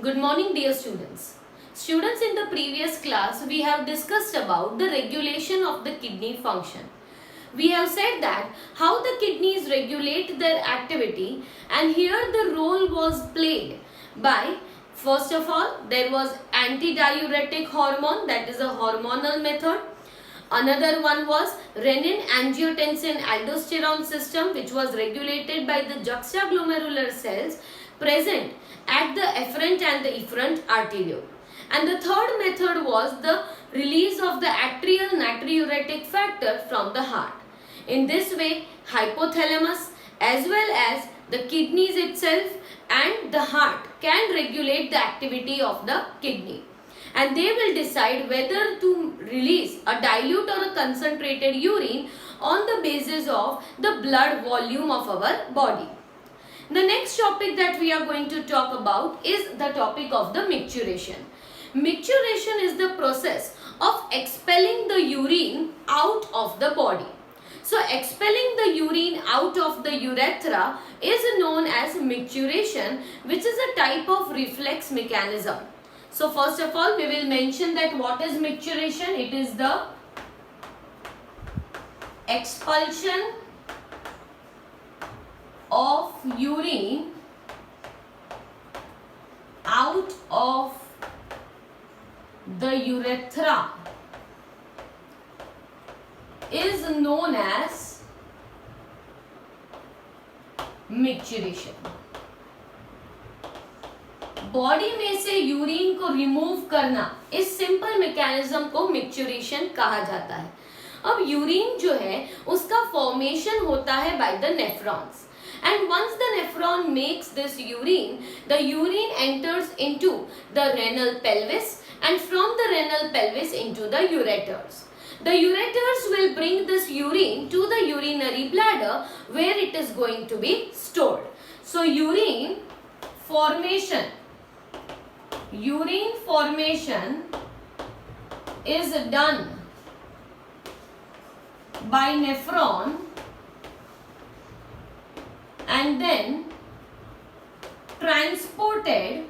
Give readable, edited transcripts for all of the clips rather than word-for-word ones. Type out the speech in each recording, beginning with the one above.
Good morning, dear students. Students, in the previous class, we have discussed about the regulation of the kidney function. We have said that how the kidneys regulate their activity, and here the role was played by, first of all, there was antidiuretic hormone, that is a hormonal method. Another one was renin-angiotensin-aldosterone system, which was regulated by the juxtaglomerular cells present at the afferent and the efferent arteriole. And the third method was the release of the atrial natriuretic factor from the heart. In this way, hypothalamus as well as the kidneys itself and the heart can regulate the activity of the kidney. And they will decide whether to release a dilute or a concentrated urine on the basis of the blood volume of our body. The next topic that we are going to talk about is the topic of the micturition. Micturition is the process of expelling the urine out of the body. So expelling the urine out of the urethra is known as micturition, which is a type of reflex mechanism. So first of all, we will mention that what is micturition. It is the expulsion of urine out of the urethra is known as micturition. Body में से urine को remove करना, इस simple mechanism को micturition कहा जाता है. अब यूरिन जो है उसका फॉर्मेशन होता है by the nephrons. And once the nephron makes this urine, the urine enters into the renal pelvis and from the renal pelvis into the ureters. The ureters will bring this urine to the urinary bladder where it is going to be stored. So urine formation is done by nephron and then transported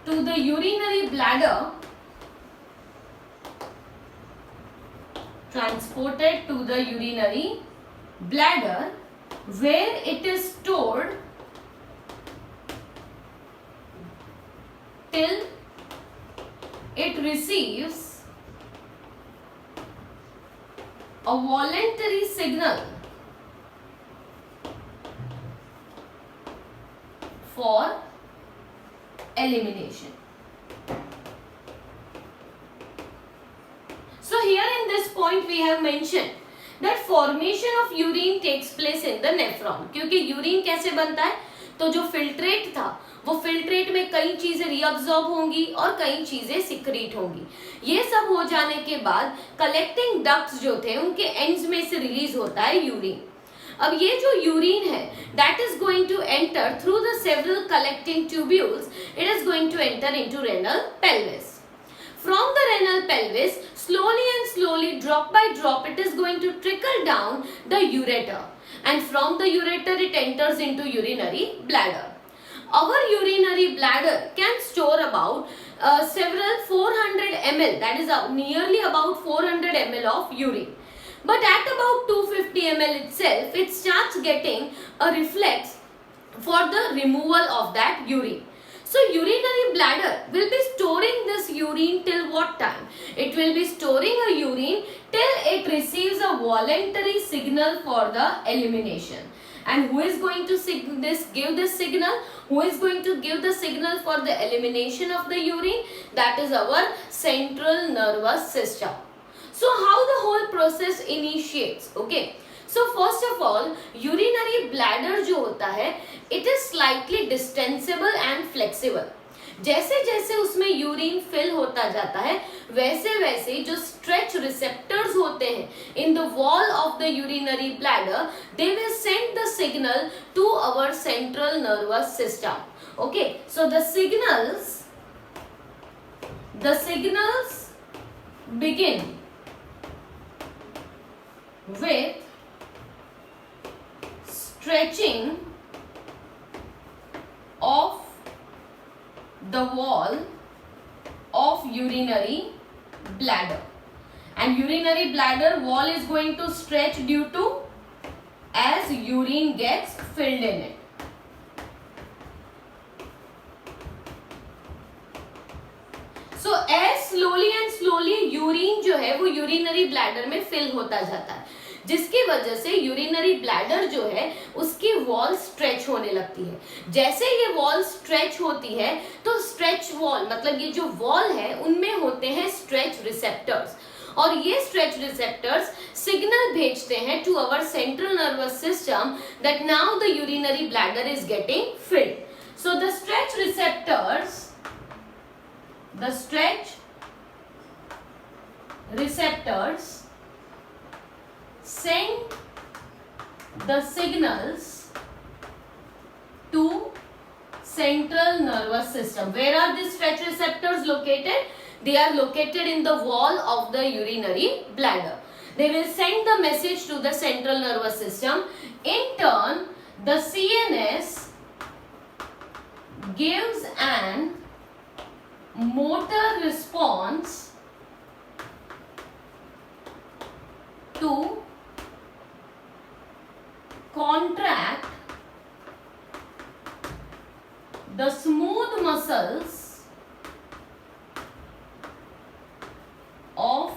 to the urinary bladder, where it is stored till it receives a voluntary signal for elimination. So here in this point we have mentioned that formation of urine takes place in the nephron. क्योंकि urine कैसे बनता है, तो जो filtrate था वो filtrate में कई चीजें रीअब्सॉर्ब होंगी और कई चीजें सिक्रीट होंगी. ये सब हो जाने के बाद कलेक्टिंग डक्ट्स जो थे उनके एंड्स में से रिलीज होता है यूरिन. अब ये जो यूरिन है that is going to enter through the several collecting tubules. It is going to enter into renal pelvis. From the renal pelvis, slowly, drop by drop, it is going to trickle down the ureter. And from the ureter, it enters into urinary bladder. Our urinary bladder can store about several 400 ml, that is nearly about 400 ml of urine. But at about 250 ml itself, it starts getting a reflex for the removal of that urine. So urinary bladder will be storing this urine till what time? It will be storing a urine till it receives a voluntary signal for the elimination. And who is going to give this signal? Who is going to give the signal for the elimination of the urine? That is our central nervous system. So how the whole process initiates? Okay. So first of all, urinary bladder जो होता है, it is slightly distensible and flexible. जैसे जैसे उसमें urine fill होता जाता है वैसे वैसे जो स्ट्रेच रिसेप्टर्स होते हैं in the wall of the urinary bladder, they will send the signal to our central nervous system. Okay, so the signals begin with stretching the wall of urinary bladder, and urinary bladder wall is going to stretch due to as urine gets filled in it. So as slowly and slowly urine जो है वो urinary bladder में fill होता जाता है, जिसकी वजह से यूरिनरी ब्लैडर जो है उसकी वॉल स्ट्रेच होने लगती है। जैसे ये वॉल स्ट्रेच होती है तो स्ट्रेच वॉल मतलब ये जो वॉल है उनमें होते हैं स्ट्रेच रिसेप्टर्स, और ये स्ट्रेच रिसेप्टर्स सिग्नल भेजते हैं to our central nervous system that now the urinary bladder is getting filled. So the stretch receptors send the signals to central nervous system. Where are these stretch receptors located? They are located in the wall of the urinary bladder. They will send the message to the central nervous system. In turn, the CNS gives an motor response to contract the smooth muscles of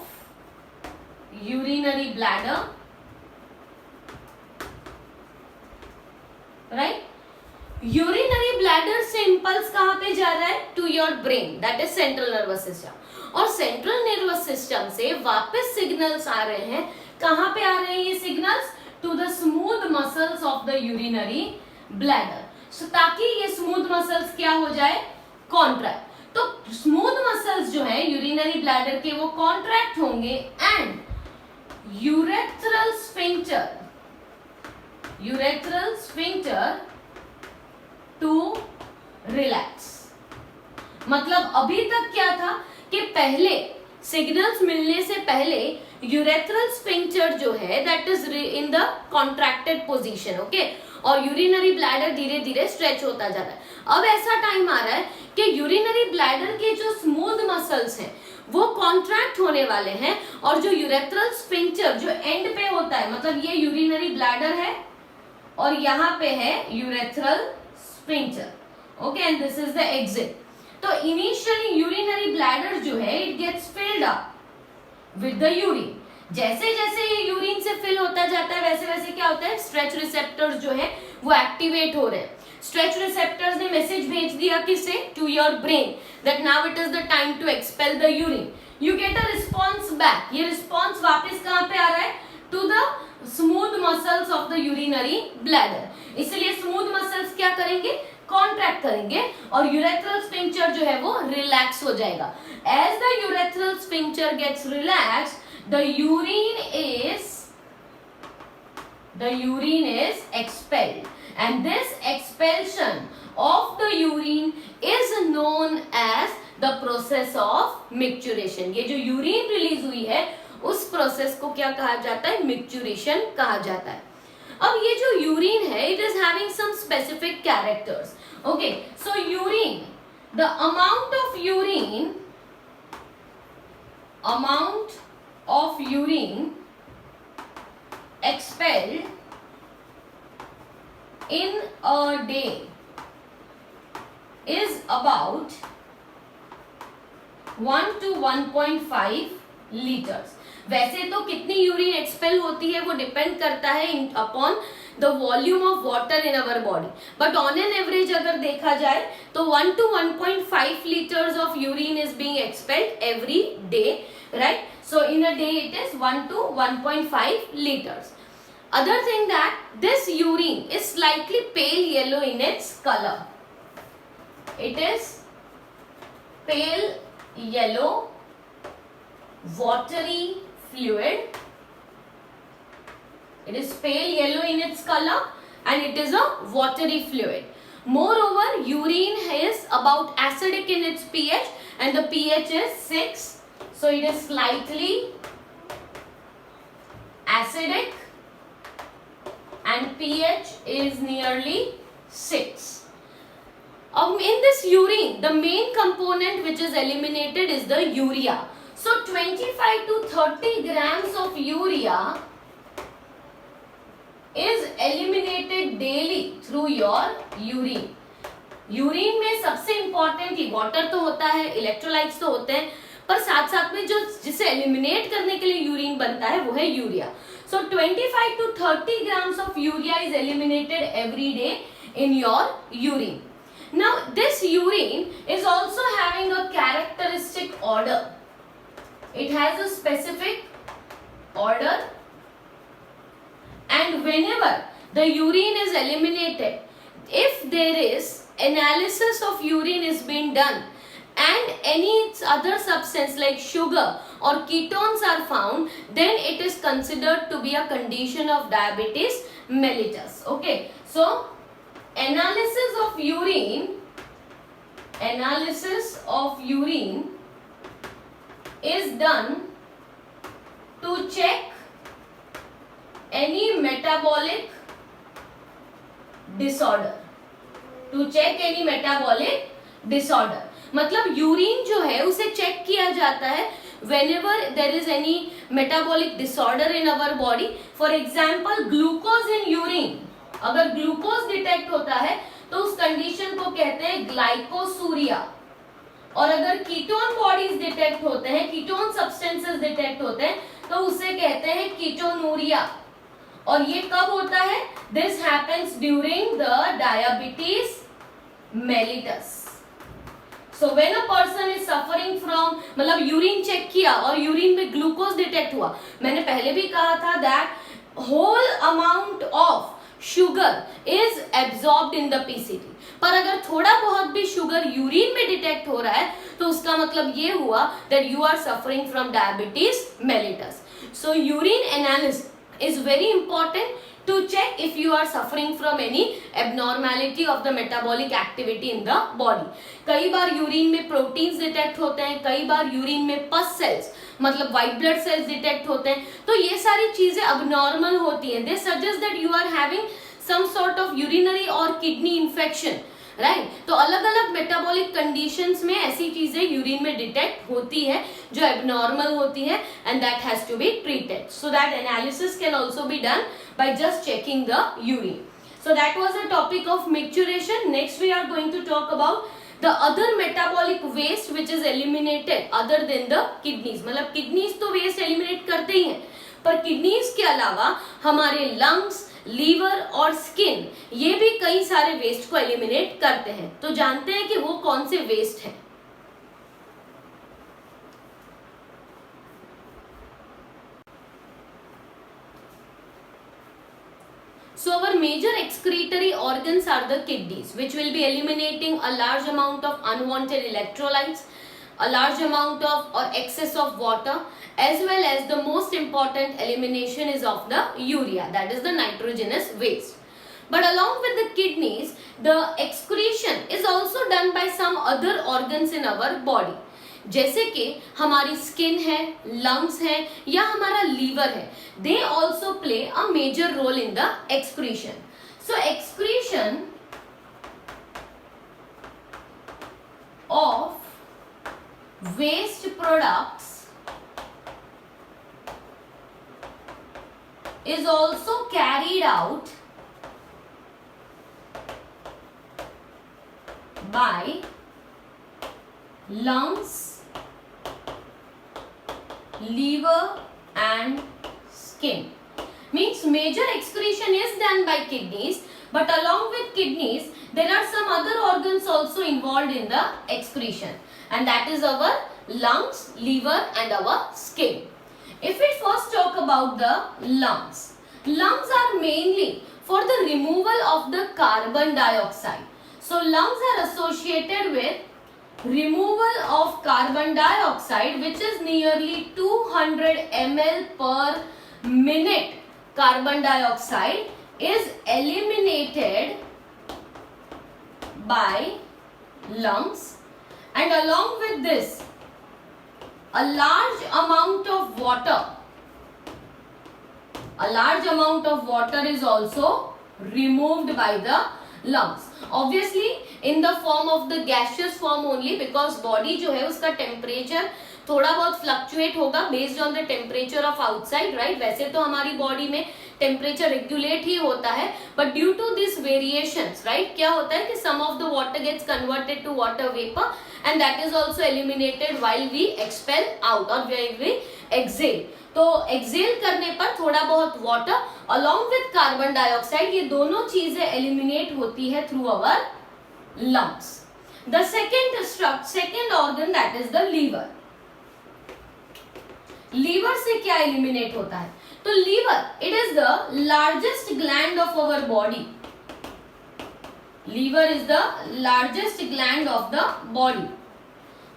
urinary bladder, right? Urinary bladder से impulse कहां पे जा रहा है? To your brain, that is central nervous system, और central nervous system से वापस signals आ रहे हैं. कहां पे आ रहे हैं ये signals? To the smooth muscles of the urinary bladder. So ताकि ये स्मूथ मसल्स क्या हो जाए? कॉन्ट्रैक्ट. तो स्मूथ मसल्स जो है यूरिनरी ब्लैडर के वो कॉन्ट्रैक्ट होंगे and urethral sphincter to relax. मतलब अभी तक क्या था कि पहले सिग्नल्स मिलने से पहले यूरेथ्रल स्फिंक्टर जो है that is in the contracted position, okay, और यूरिनरी ब्लैडर धीरे धीरे स्ट्रेच होता जा रहा है. अब ऐसा टाइम आ रहा है कि यूरिनरी ब्लैडर के जो स्मूथ मसल्स हैं वो कॉन्ट्रैक्ट होने वाले हैं, और जो यूरेथ्रल स्फिंक्टर जो एंड पे होता है, मतलब ये यूरिनरी ब्लैडर है और यहाँ पे है urethral sphincter, okay, and this is the exit. तो initially urinary bladder जो है it gets filled up with the urine. जैसे जैसे ये यूरिन से फिल होता जाता है वैसे वैसे क्या होता है? स्ट्रेच रिसेप्टर्स जो है वो एक्टिवेट हो रहे हैं. स्ट्रेच रिसेप्टर्स ने मैसेज भेज दिया किसे? To your brain that now it is the time to expel the urine. You get a response back. ये रिस्पॉन्स वापस कहाँ पे आ रहा है? To the smooth muscles of the urinary bladder. इसलिए स्मूथ मसल्स क्या करेंगे? कॉन्ट्रैक्ट करेंगे और यूरेथ्रल स्फिंक्टर जो है वो रिलैक्स हो जाएगा. As the urethral sphincter gets relax the urine is expelled, and this expulsion of the urine is known as the process of micturition. ये जो यूरिन रिलीज हुई है उस प्रोसेस को क्या कहा जाता है? मिक्चुरेशन कहा जाता है. अब ये जो यूरिन है it is having some specific characters. Okay, so urine, the amount of urine expelled in a day is about 1 to 1.5 liters. वैसे तो कितनी यूरिन एक्सपेल होती है वो डिपेंड करता है upon the volume of water in our body, but on an average अगर देखा जाए तो 1 to 1.5 liters of urine is being expelled every day, right? So in a day it is 1 to 1.5 liters. Other thing that this urine is slightly pale yellow in its color. It is pale yellow watery fluid. It is pale yellow in its color and it is a watery fluid. Moreover, urine is about acidic in its pH and the pH is 6. So it is slightly acidic and pH is nearly 6. In this urine, the main component which is eliminated is the urea. So 25 to 30 grams of urea is eliminated daily through your urine. Urine में सबसे important water तो होता है, electrolytes तो होते हैं, पर साथ साथ में जो जिसे एलिमिनेट करने के लिए यूरिन बनता है वो है urea. So 25 to 30 grams of urea is eliminated every day in your urine. Now this urine is also having a characteristic order. It has a specific order, and whenever the urine is eliminated, if there is analysis of urine is being done and any other substance like sugar or ketones are found, then it is considered to be a condition of diabetes mellitus. Okay, so analysis of urine is done to check any metabolic disorder. मतलब urine जो है उसे check किया जाता है whenever there is any metabolic disorder in our body. For example, glucose in urine. अगर glucose detect होता है तो उस कंडीशन को कहते हैं ग्लाइकोसूरिया. और अगर कीटोन बॉडीज डिटेक्ट होते हैं, कीटोन सब्सटेंसेस डिटेक्ट होते हैं, तो उसे कहते हैं कीटोनूरिया. और ये कब होता है? This happens during the diabetes mellitus. So when a person is suffering from, मतलब यूरिन चेक किया और यूरिन में ग्लूकोज डिटेक्ट हुआ, मैंने पहले भी कहा था that whole amount of sugar is absorbed in the PCT. पर अगर थोड़ा बहुत भी शुगर यूरिन में डिटेक्ट हो रहा है तो उसका मतलब ये हुआ that you are suffering from diabetes mellitus. So urine analysis is very important to check if you are suffering from any abnormality of the metabolic activity in the body. कई बार यूरिन में प्रोटीन्स डिटेक्ट होते हैं, कई बार urine में पस sales मतलब white blood cells detect होते हैं, तो ये सारी चीजें अबनॉर्मल होती हैं. They suggest that you are having some sort of urinary और किडनी इन्फेक्शन, राइट. तो अलग अलग मेटाबॉलिक कंडीशंस में ऐसी चीजें यूरिन में डिटेक्ट होती है जो एबनॉर्मल होती है, and that has to be treated. So that analysis can also be done by just checking the urine. So that was the topic of micturition. Next we are going to talk about the other metabolic waste which is eliminated other than the kidneys. मतलब kidneys तो waste eliminate करते ही हैं, पर kidneys के अलावा हमारे lungs, liver और स्किन ये भी कई सारे वेस्ट को एलिमिनेट करते हैं. तो जानते हैं कि वो कौन से वेस्ट हैं. So our major excretory organs are the kidneys, which will be eliminating a large amount of unwanted electrolytes, a large amount of or excess of water, as well as the most important elimination is of the urea, that is the nitrogenous waste. But along with the kidneys, the excretion is also done by some other organs in our body. जैसे कि हमारी skin है, lungs है या हमारा liver है, they also play a major role in the excretion. So excretion of waste products is also carried out by lungs, liver and skin. Means major excretion is done by kidneys, but along with kidneys there are some other organs also involved in the excretion, and that is our lungs, liver and our skin. If we first talk about the lungs, lungs are mainly for the removal of the carbon dioxide. So lungs are associated with removal of carbon dioxide, which is nearly 200 ml per minute. Carbon dioxide is eliminated by lungs, and along with this a large amount of water is also removed by the lungs. Obviously in the form of the gaseous form only, because body जो है उसका temperature थोड़ा बहुत fluctuate होगा based on the temperature of outside, right. वैसे तो हमारी body में टेम्परेचर रेगुलेट ही होता है, but due to this variations, right, क्या होता है कि some of the water gets converted to water vapour and that is also eliminated while we expel out और व्हाइल वी एक्सेल. तो एक्सेल करने पर थोड़ा बहुत water along with carbon dioxide, ये दोनों चीजें एलिमिनेट होती है through our lungs. The second organ that is the liver. Liver से क्या एलिमिनेट होता है? तो liver, it is the largest gland of our body. Liver is the largest gland of the body.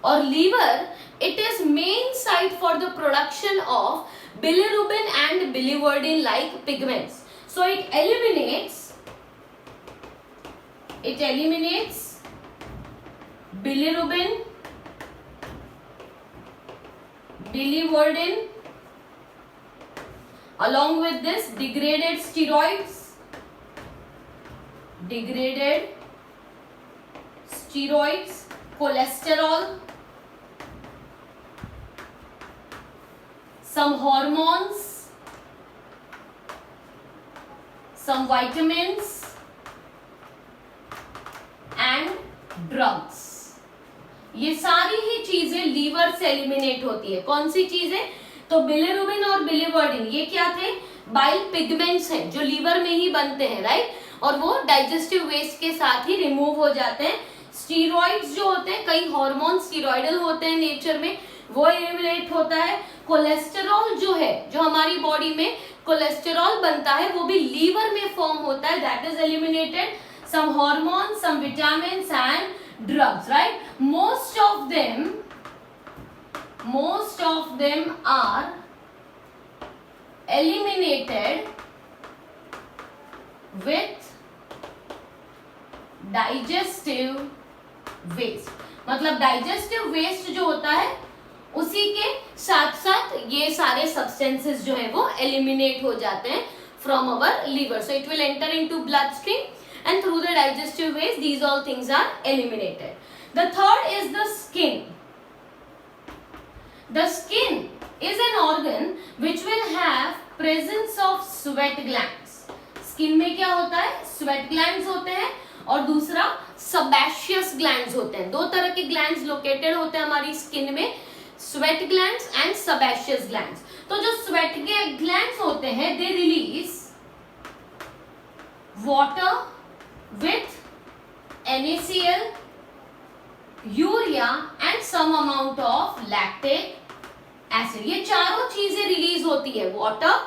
और liver, it is main site for the production of bilirubin and biliverdin like pigments. So it eliminates bilirubin, biliverdin, along with this degraded steroids, cholesterol, some hormones, some vitamins and drugs. ये सारी ही चीजें liver से eliminate होती है. कौन सी चीजें? तो bilirubin और बिलिवर्डिन, ये क्या थे? बाइल पिगमेंट्स हैं जो लीवर में ही बनते हैं, राइट, और वो डाइजेस्टिव वेस्ट के साथ ही रिमूव हो जाते हैं. स्टीरॉइड्स जो होते हैं, कई हार्मोन स्टीरॉइडल होते हैं नेचर में, वो एलिमिनेट होता है. कोलेस्टेरॉल जो है, जो हमारी बॉडी में कोलेस्टेरॉल बनता है, वो भी लीवर में फॉर्म होता है, that is eliminated. Some hormone, some vitamins and drugs, right? Most of them are eliminated with digestive waste. मतलब digestive waste जो होता है उसी के साथ साथ ये सारे substances जो है वो eliminate हो जाते हैं from our liver. So it will enter into bloodstream and through the digestive waste these all things are eliminated. The third is the skin. The skin is an organ which will have presence of sweat glands. Skin में क्या होता है? Sweat glands होते हैं और दूसरा sebaceous glands होते हैं. दो तरह के glands located होते हैं हमारी skin में, sweat glands and sebaceous glands. तो जो sweat glands होते हैं they release water with NaCl, urea and some amount of lactic acid. ये चारों चीजें रिलीज होती है. Water,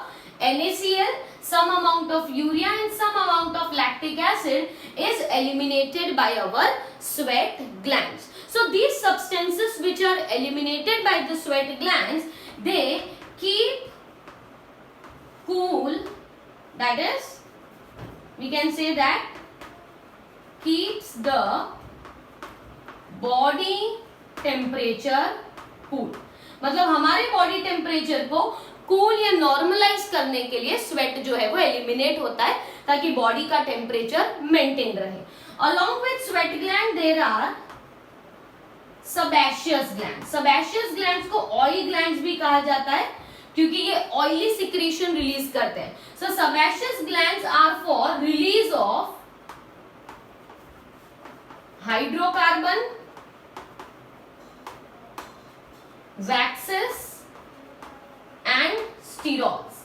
NaCl, some amount of urea and some amount of lactic acid is eliminated by our sweat glands. So these substances which are eliminated by the sweat glands, they keep cool, that is, we can say that keeps the body temperature cool. मतलब हमारे body temperature को cool या normalise करने के लिए sweat जो है वो एलिमिनेट होता है ताकि बॉडी का टेम्परेचर मेंटेन रहे. Along with sweat gland there are sebaceous glands. Sebaceous glands को ऑयल ग्लैंड्स भी कहा जाता है क्योंकि ये ऑयली सिक्रीशन रिलीज करते हैं. So sebaceous glands are for release of hydrocarbon, waxes and sterols.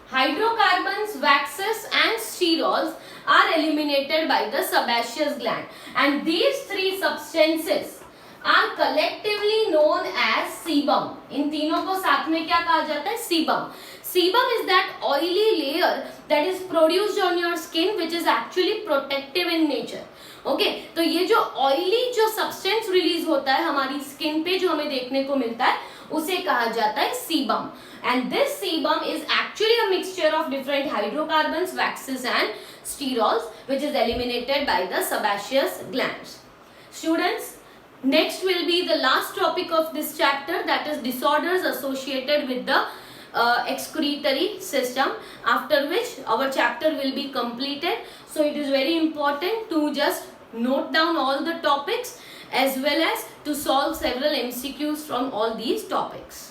Hydrocarbons, waxes and sterols are eliminated by the sebaceous gland, and these three substances are collectively known as sebum. इन तीनों को साथ में क्या कहा जाता है? sebum. Sebum is that oily layer that is produced on your skin which is actually protective in nature. Okay तो ये जो ऑयली जो सब्सटेंस रिलीज होता है हमारी स्किन पे जो हमें देखने को मिलता है उसे कहा जाता है sebum. And this sebum is actually a mixture of different hydrocarbons, waxes and sterols which is eliminated by the sebaceous glands. Students, next will be the last topic of this chapter, that is disorders associated with the excretory system, after which our chapter will be completed. So it is very important to just note down all the topics as well as to solve several MCQs from all these topics.